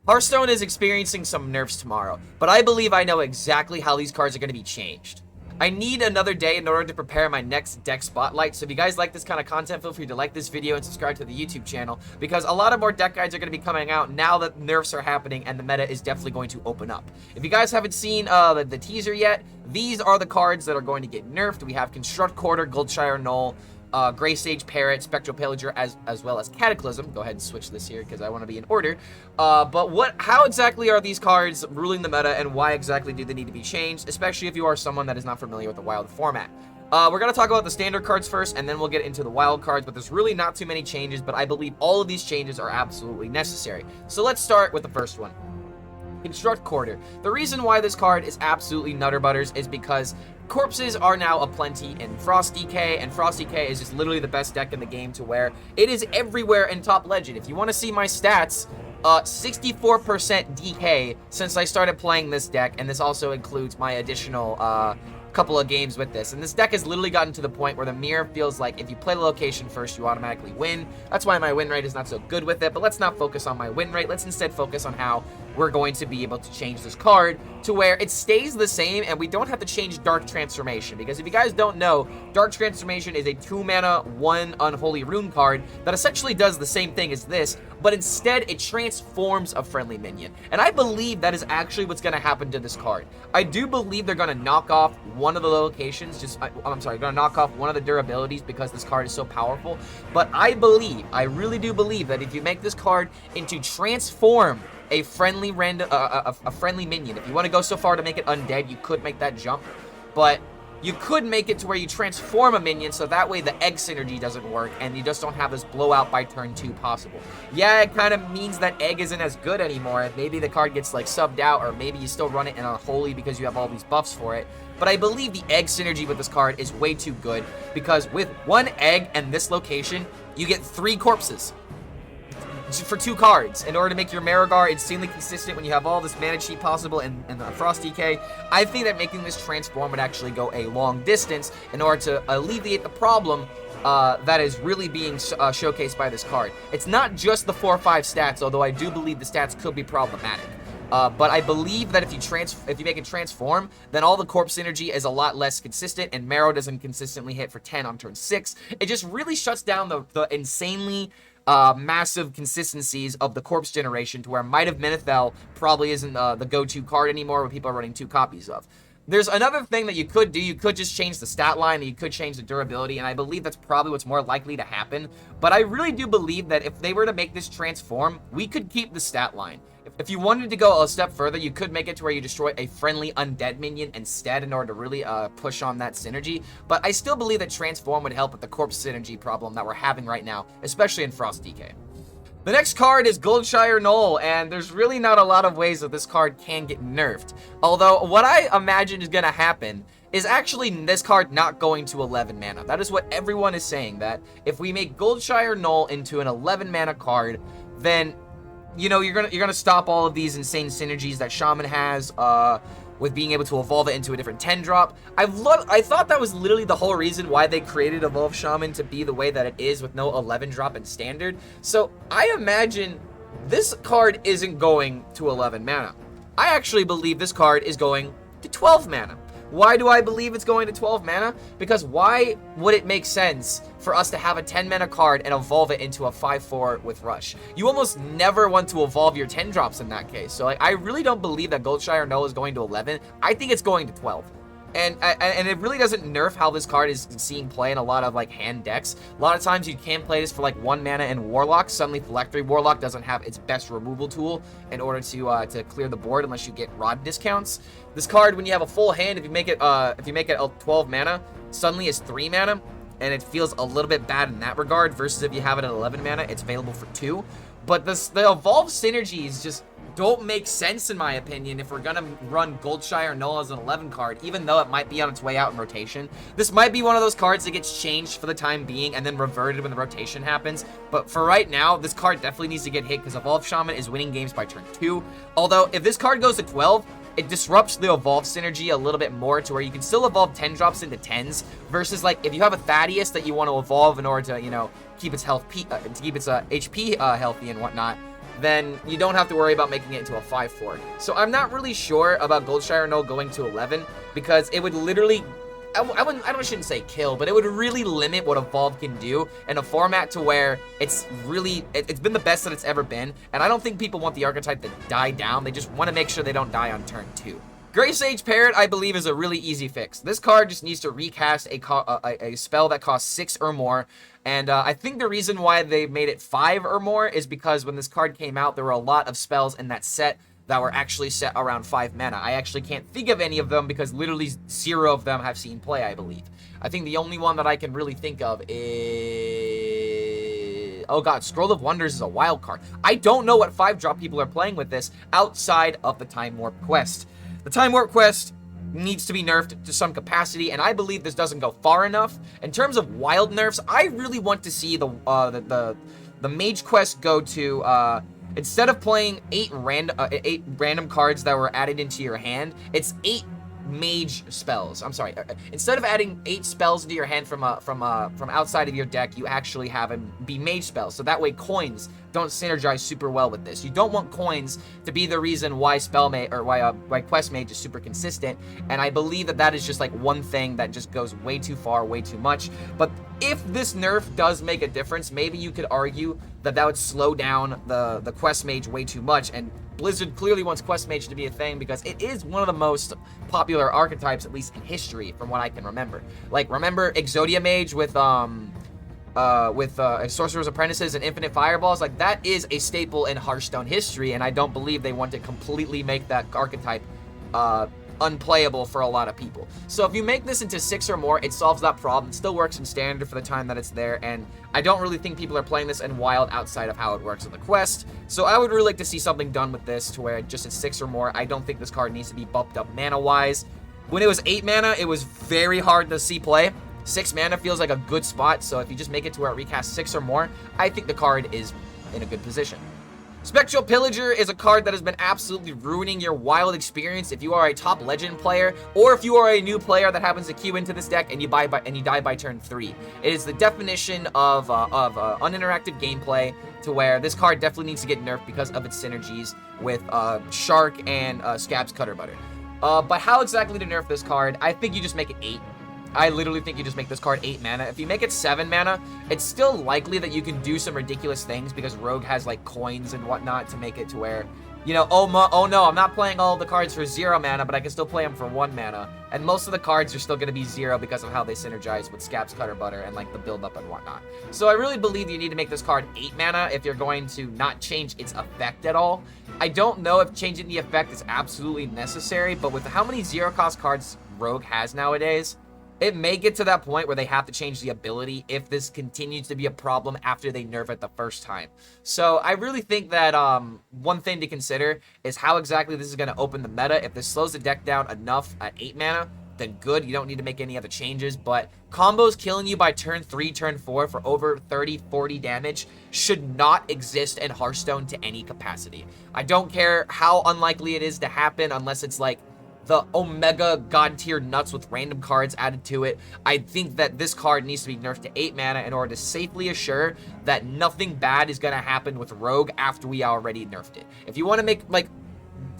Hearthstone is experiencing some nerfs tomorrow, but I believe I know exactly how these cards are going to be changed. I need another day in order to prepare my next deck spotlight, so if you guys like this kind of content, feel free to like this video and subscribe to the YouTube channel, because a lot of more deck guides are going to be coming out now that nerfs are happening and the meta is definitely going to open up. If you guys haven't seen the teaser yet, these are the cards that are going to get nerfed. We have Construct Quarter, Goldshire Gnoll, Gray Sage Parrot, Spectral Pillager, as well as Cataclysm. Go ahead and switch this here because I want to be in order. But how exactly are these cards ruling the meta, and why exactly do they need to be changed, especially if you are someone that is not familiar with the wild format? We're going to talk about the standard cards first, and then we'll get into the wild cards, but there's really not too many changes, but I believe all of these changes are absolutely necessary. So let's start with the first one. Construct Quarter. The reason why this card is absolutely nutter butters is because corpses are now aplenty in Frost DK, and Frost DK is just literally the best deck in the game, to where it is everywhere in Top Legend. If you want to see my stats, 64% DK since I started playing this deck, and this also includes my additional couple of games with this. And this deck has literally gotten to the point where the mirror feels like if you play the location first, you automatically win. That's why my win rate is not so good with it, but let's not focus on my win rate. Let's instead focus on how we're going to be able to change this card to where it stays the same and we don't have to change Dark Transformation. Because if you guys don't know, Dark Transformation is a 2-mana, 1 Unholy Rune card that essentially does the same thing as this, but instead it transforms a friendly minion. And I believe that is actually what's going to happen to this card. I do believe they're going to knock off one of the locations, going to knock off one of the durabilities because this card is so powerful. But I really do believe that if you make this card into transform a friendly friendly minion, if you want to go so far to make it undead, you could make that jump, but you could make it to where you transform a minion, so that way the egg synergy doesn't work, and you just don't have this blowout by turn 2 possible. Yeah, it kind of means that egg isn't as good anymore, and maybe the card gets like subbed out, or maybe you still run it in Unholy because you have all these buffs for it. But I believe the egg synergy with this card is way too good, because with 1 egg and this location, you get 3 corpses for 2 cards in order to make your Marigar insanely consistent when you have all this mana cheat possible and the Frost DK. I think that making this transform would actually go a long distance in order to alleviate the problem that is really being showcased by this card. It's not just the 4 or 5 stats, although I do believe the stats could be problematic. But I believe that if you make it transform, then all the corpse synergy is a lot less consistent, and Marrow doesn't consistently hit for 10 on turn 6. It just really shuts down the insanely massive consistencies of the corpse generation, to where Might of Menethil probably isn't the go-to card anymore, when people are running 2 copies of. There's another thing that you could do. You could just change the stat line, and you could change the durability, and I believe that's probably what's more likely to happen. But I really do believe that if they were to make this transform, we could keep the stat line. If you wanted to go a step further, you could make it to where you destroy a friendly undead minion instead in order to really push on that synergy. But I still believe that transform would help with the corpse synergy problem that we're having right now, especially in Frost DK. The next card is Goldshire Gnoll, and there's really not a lot of ways that this card can get nerfed. Although, what I imagine is going to happen is actually this card not going to 11 mana. That is what everyone is saying, that if we make Goldshire Gnoll into an 11 mana card, then, you know, you're gonna stop all of these insane synergies that Shaman has, with being able to evolve it into a different 10-drop. I thought that was literally the whole reason why they created Evolve Shaman to be the way that it is, with no 11-drop in Standard. So I imagine this card isn't going to 11 mana. I actually believe this card is going to 12 mana. Why do I believe it's going to 12 mana? Because why would it make sense for us to have a 10 mana card and evolve it into a 5/4 with Rush? You almost never want to evolve your 10 drops in that case. So like, I really don't believe that Goldshire Gnoll is going to 11. I think it's going to 12. And it really doesn't nerf how this card is seeing play in a lot of like hand decks. A lot of times you can play this for like 1 mana in Warlock. Suddenly Phylactery Warlock doesn't have its best removal tool in order to clear the board unless you get rod discounts. This card, when you have a full hand, if you make it 12 mana, suddenly it's 3 mana, and it feels a little bit bad in that regard. Versus if you have it at 11 mana, it's available for 2. But the evolved synergies just don't make sense, in my opinion, if we're gonna run Goldshire Gnoll as an 11 card, even though it might be on its way out in rotation. This might be one of those cards that gets changed for the time being and then reverted when the rotation happens. But for right now, this card definitely needs to get hit, because Evolve Shaman is winning games by turn 2. Although, if this card goes to 12, it disrupts the evolve synergy a little bit more, to where you can still evolve 10 drops into 10s, versus like if you have a Thaddeus that you want to evolve in order to, you know, keep its health, to keep its HP healthy and whatnot. then you don't have to worry about making it into a 5/4. So I'm not really sure about Goldshire Gnoll going to 11 because it would literally, I shouldn't say kill, but it would really limit what Evolve can do in a format to where it's been the best that it's ever been, and I don't think people want the archetype to die down. They just want to make sure they don't die on turn 2. Grey Sage Parrot, I believe, is a really easy fix. This card just needs to recast a spell that costs 6 or more, and I think the reason why they made it 5 or more is because when this card came out, there were a lot of spells in that set that were actually set around 5 mana. I actually can't think of any of them because literally 0 of them have seen play, I believe. I think the only one that I can really think of is... oh god, Scroll of Wonders is a wild card. I don't know what 5-drop people are playing with this outside of the Time Warp quest. The Time Warp quest needs to be nerfed to some capacity, and I believe this doesn't go far enough. In terms of wild nerfs, I really want to see the Mage quest go to... instead of playing 8 random cards that were added into your hand, it's 8 mage spells. I'm sorry. Instead of adding 8 spells into your hand from outside of your deck, you actually have them be mage spells. So that way coins don't synergize super well with this. You don't want coins to be the reason why why quest mage is super consistent. And I believe that is just like one thing that just goes way too far, way too much. But if this nerf does make a difference, maybe you could argue that would slow down the quest mage way too much. And Blizzard clearly wants quest mage to be a thing because it is one of the most popular archetypes, at least in history, from what I can remember. Like, remember Exodia Mage with Sorcerer's Apprentices and Infinite Fireballs? Like, that is a staple in Hearthstone history, and I don't believe they want to completely make that archetype unplayable for a lot of people. So if you make this into 6 or more, it solves that problem. It still works in standard for the time that it's there, and I don't really think people are playing this in wild outside of how it works in the quest. So I would really like to see something done with this to where just at 6 or more. I don't think this card needs to be bumped up mana-wise. When it was 8 mana, it was very hard to see play. 6 mana feels like a good spot, so if you just make it to where it recasts 6 or more, I think the card is in a good position. Spectral Pillager is a card that has been absolutely ruining your wild experience if you are a top legend player, or if you are a new player that happens to queue into this deck and you die by turn 3. It is the definition of uninteractive gameplay, to where this card definitely needs to get nerfed because of its synergies with Shark and Scab's Cutter Butter. But how exactly to nerf this card? I think you just make it 8. I literally think you just make this card 8 mana. If you make it 7 mana, it's still likely that you can do some ridiculous things because Rogue has like coins and whatnot to make it to where, you know, oh no, I'm not playing all the cards for 0 mana, but I can still play them for 1 mana. And most of the cards are still going to be 0 because of how they synergize with Scab's Cutter Butter and like the build up and whatnot. So I really believe you need to make this card 8 mana if you're going to not change its effect at all. I don't know if changing the effect is absolutely necessary, but with how many 0-cost cards Rogue has nowadays, it may get to that point where they have to change the ability if this continues to be a problem after they nerf it the first time. So I really think that one thing to consider is how exactly this is going to open the meta. If this slows the deck down enough at 8 mana, then good. You don't need to make any other changes. But combos killing you by turn 3, turn 4 for over 30, 40 damage should not exist in Hearthstone to any capacity. I don't care how unlikely it is to happen unless it's like the Omega God tier nuts with random cards added to it. I think that this card needs to be nerfed to 8 mana in order to safely assure that nothing bad is going to happen with Rogue after we already nerfed it. If you want to make, like,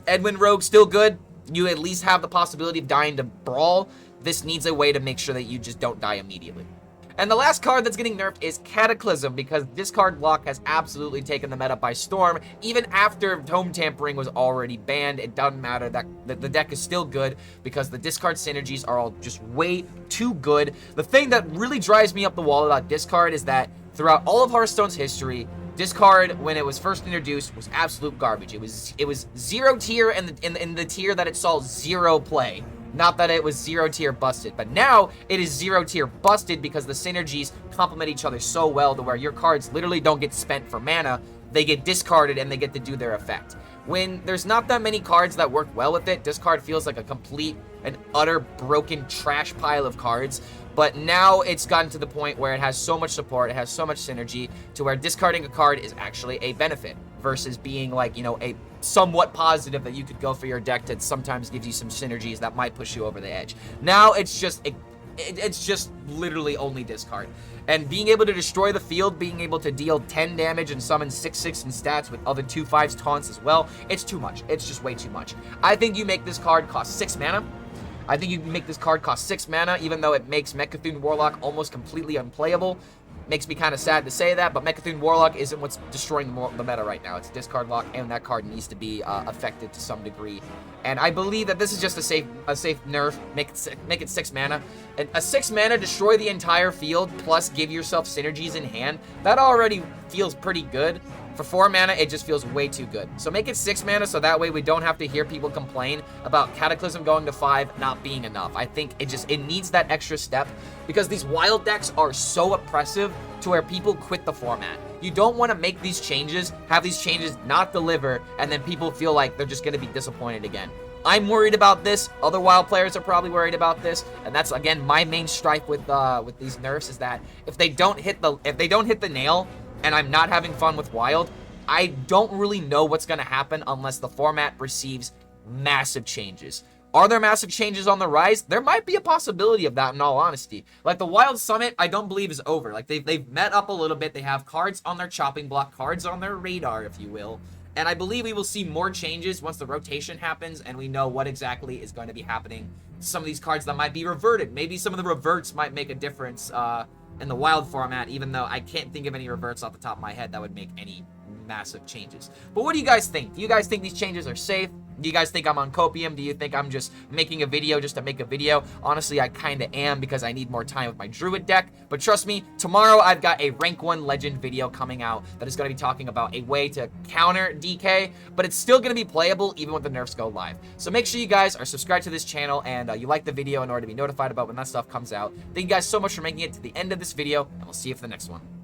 Edwin Rogue still good, you at least have the possibility of dying to Brawl. This needs a way to make sure that you just don't die immediately. And the last card that's getting nerfed is Cataclysm, because this card block has absolutely taken the meta by storm. Even after Tome Tampering was already banned, it doesn't matter. That the deck is still good because the discard synergies are all just way too good. The thing that really drives me up the wall about discard is that throughout all of Hearthstone's history, discard, when it was first introduced, was absolute garbage. It was 0 tier in the tier that it saw 0 play. Not that it was 0 tier busted, but now it is 0 tier busted because the synergies complement each other so well to where your cards literally don't get spent for mana. They get discarded and they get to do their effect. When there's not that many cards that work well with it, discard feels like a complete and utter broken trash pile of cards. But now it's gotten to the point where it has so much support, it has so much synergy, to where discarding a card is actually a benefit versus being like, you know, a somewhat positive that you could go for your deck that sometimes gives you some synergies that might push you over the edge. Now it's just it's just literally only discard. And being able to destroy the field, being able to deal 10 damage and summon 6/6 in stats with other 2/5s taunts as well, it's too much. It's just way too much. I think you make this card cost 6 mana. I think you can make this card cost 6 mana, even though it makes Mechathune Warlock almost completely unplayable. Makes me kind of sad to say that, but Mechathune Warlock isn't what's destroying the meta right now. It's discard lock, and that card needs to be affected to some degree. And I believe that this is just a safe nerf. Make it 6 mana. And a 6 mana, destroy the entire field, plus give yourself synergies in hand. That already feels pretty good. For 4 mana, it just feels way too good. So make it 6 mana so that way we don't have to hear people complain about Cataclysm going to 5 not being enough. I think it needs that extra step because these wild decks are so oppressive to where people quit the format. You don't want to make these changes, have these changes not deliver, and then people feel like they're just going to be disappointed again. I'm worried about this. Other wild players are probably worried about this, and that's again my main stripe with these nerfs is that if they don't hit the nail, and I'm not having fun with Wild, I don't really know what's going to happen unless the format receives massive changes. Are there massive changes on the rise? There might be a possibility of that, in all honesty. Like, the Wild Summit, I don't believe is over. Like, they've met up a little bit. They have cards on their chopping block, cards on their radar, if you will. And I believe we will see more changes once the rotation happens and we know what exactly is going to be happening. Some of these cards that might be reverted. Maybe some of the reverts might make a difference, in the Wild format, even though I can't think of any reverts off the top of my head that would make any massive changes. But what do you guys think? Do you guys think these changes are safe? Do you guys think I'm on copium? Do you think I'm just making a video just to make a video? Honestly, I kind of am because I need more time with my Druid deck. But trust me, tomorrow I've got a Rank 1 Legend video coming out that is going to be talking about a way to counter DK, but it's still going to be playable even when the nerfs go live. So make sure you guys are subscribed to this channel and you like the video in order to be notified about when that stuff comes out. Thank you guys so much for making it to the end of this video, and we'll see you for the next one.